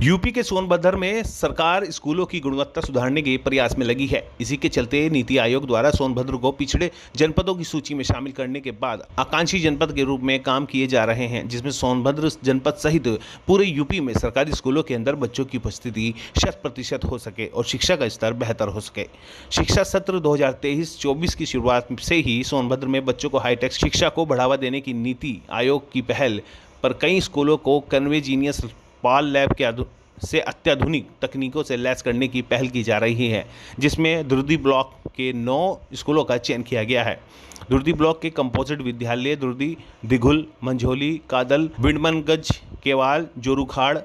UP के सोनभद्र में सरकार स्कूलों की गुणवत्ता सुधारने के प्रयास में लगी है। इसी के चलते नीति आयोग द्वारा सोनभद्र को पिछड़े जनपदों की सूची में शामिल करने के बाद आकांक्षी जनपद के रूप में काम किए जा रहे हैं, जिसमें सोनभद्र जनपद सहित पूरे यूपी में सरकारी स्कूलों के अंदर बच्चों की उपस्थिति 100% हो सके और शिक्षा का स्तर बेहतर हो सके। शिक्षा सत्र 2023-24 की शुरुआत से ही सोनभद्र में बच्चों को हाईटेक शिक्षा को बढ़ावा देने की नीति आयोग की पहल पर कई स्कूलों को कन्वेजीनियस पाल लैब से अत्याधुनिक तकनीकों से लैस करने की पहल की जा रही है, जिसमें दुर्दी ब्लॉक के 9 स्कूलों का चयन किया गया है। दुर्दी ब्लॉक के कंपोजिट विद्यालय दुर्दी, दिघुल, मंझोली, कादल, विंडमनगंज, केवाल, जोरूखाड़,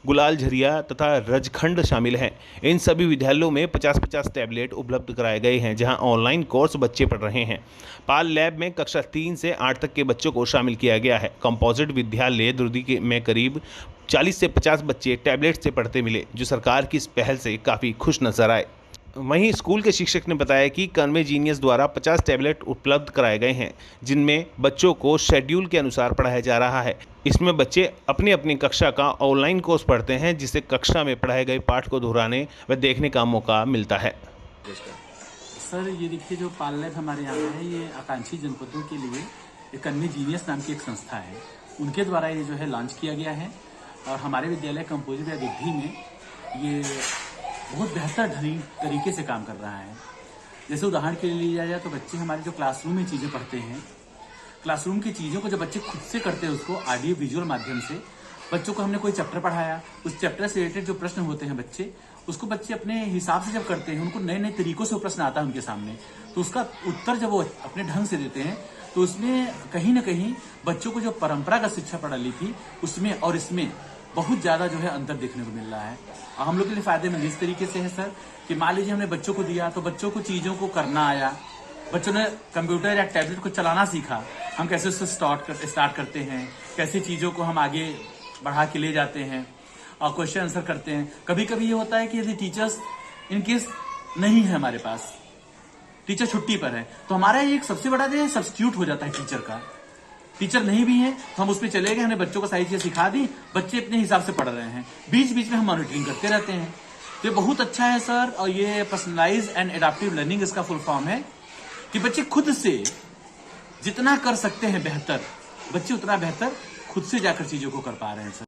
गुलाल झरिया तथा रजखंड शामिल हैं। इन सभी विद्यालयों में 50-50 टैबलेट उपलब्ध कराए गए हैं, जहां ऑनलाइन कोर्स बच्चे पढ़ रहे हैं। पाल लैब में कक्षा 3 से 8 तक के बच्चों को शामिल किया गया है। कंपोजिट विद्यालय दुर्दी में करीब 40 से 50 बच्चे टैबलेट से पढ़ते मिले, जो सरकार की इस पहल से काफ़ी खुश नजर आए। वहीं स्कूल के शिक्षक ने बताया कि कन्वेजीनियस द्वारा 50 टैबलेट उपलब्ध कराए गए हैं, जिनमें बच्चों को शेड्यूल के अनुसार पढ़ाया जा रहा है। इसमें बच्चे अपनी अपनी कक्षा का ऑनलाइन कोर्स पढ़ते हैं, जिससे कक्षा में पढ़ाए गए पाठ को दोहराने व देखने का मौका मिलता है। सर, ये देखिए, जो पाल लैब हमारे यहाँ है, ये आकांक्षी जनपदों के लिए एक कन्वेजीनियस नाम की एक संस्था है, उनके द्वारा ये जो है लॉन्च किया गया है। और हमारे विद्यालय कंपोजिट या दुर्दी में ये बहुत बेहतर तरीके से काम कर रहा है। जैसे उदाहरण के लिए लिया जाए तो बच्चे हमारे जो क्लासरूम में चीज़ें पढ़ते हैं, क्लासरूम की चीज़ों को जब बच्चे खुद से करते हैं, उसको ऑडियो विजुअल माध्यम से बच्चों को हमने कोई चैप्टर पढ़ाया, उस चैप्टर से रिलेटेड जो प्रश्न होते हैं उसको बच्चे अपने हिसाब से जब करते हैं, उनको नए नए तरीकों से वो प्रश्न आता है उनके सामने, तो उसका उत्तर जब वो अपने ढंग से देते हैं, तो उसमें कहीं ना कहीं बच्चों को जो परंपरागत शिक्षा पढ़ा ली थी उसमें और इसमें बहुत ज़्यादा जो है अंतर देखने को मिल रहा है। हम लोग के लिए फायदेमंद इस तरीके से है सर कि मान लीजिए हमने बच्चों को दिया, तो बच्चों को चीज़ों को करना आया, बच्चों ने कंप्यूटर या टैबलेट को चलाना सीखा, हम कैसे उसको स्टार्ट करते हैं, कैसे चीज़ों को हम आगे बढ़ा के ले जाते हैं और क्वेश्चन आंसर करते हैं। कभी कभी ये होता है कि यदि टीचर्स इनकेस नहीं है, हमारे पास टीचर छुट्टी पर है, तो हमारा एक सबसे बड़ा जो सब्स्टिट्यूट हो जाता है टीचर का। टीचर नहीं भी है तो हम उसमें चले गए, हमने बच्चों को सारी चीजें सिखा दी, बच्चे अपने हिसाब से पढ़ रहे हैं, बीच बीच में हम मॉनिटरिंग करते रहते हैं। तो ये बहुत अच्छा है सर। और ये पर्सनलाइज एंड एडाप्टिव लर्निंग इसका फुल फॉर्म है कि बच्चे खुद से जितना कर सकते हैं बेहतर, बच्चे उतना बेहतर खुद से जाकर चीजों को कर पा रहे हैं सर।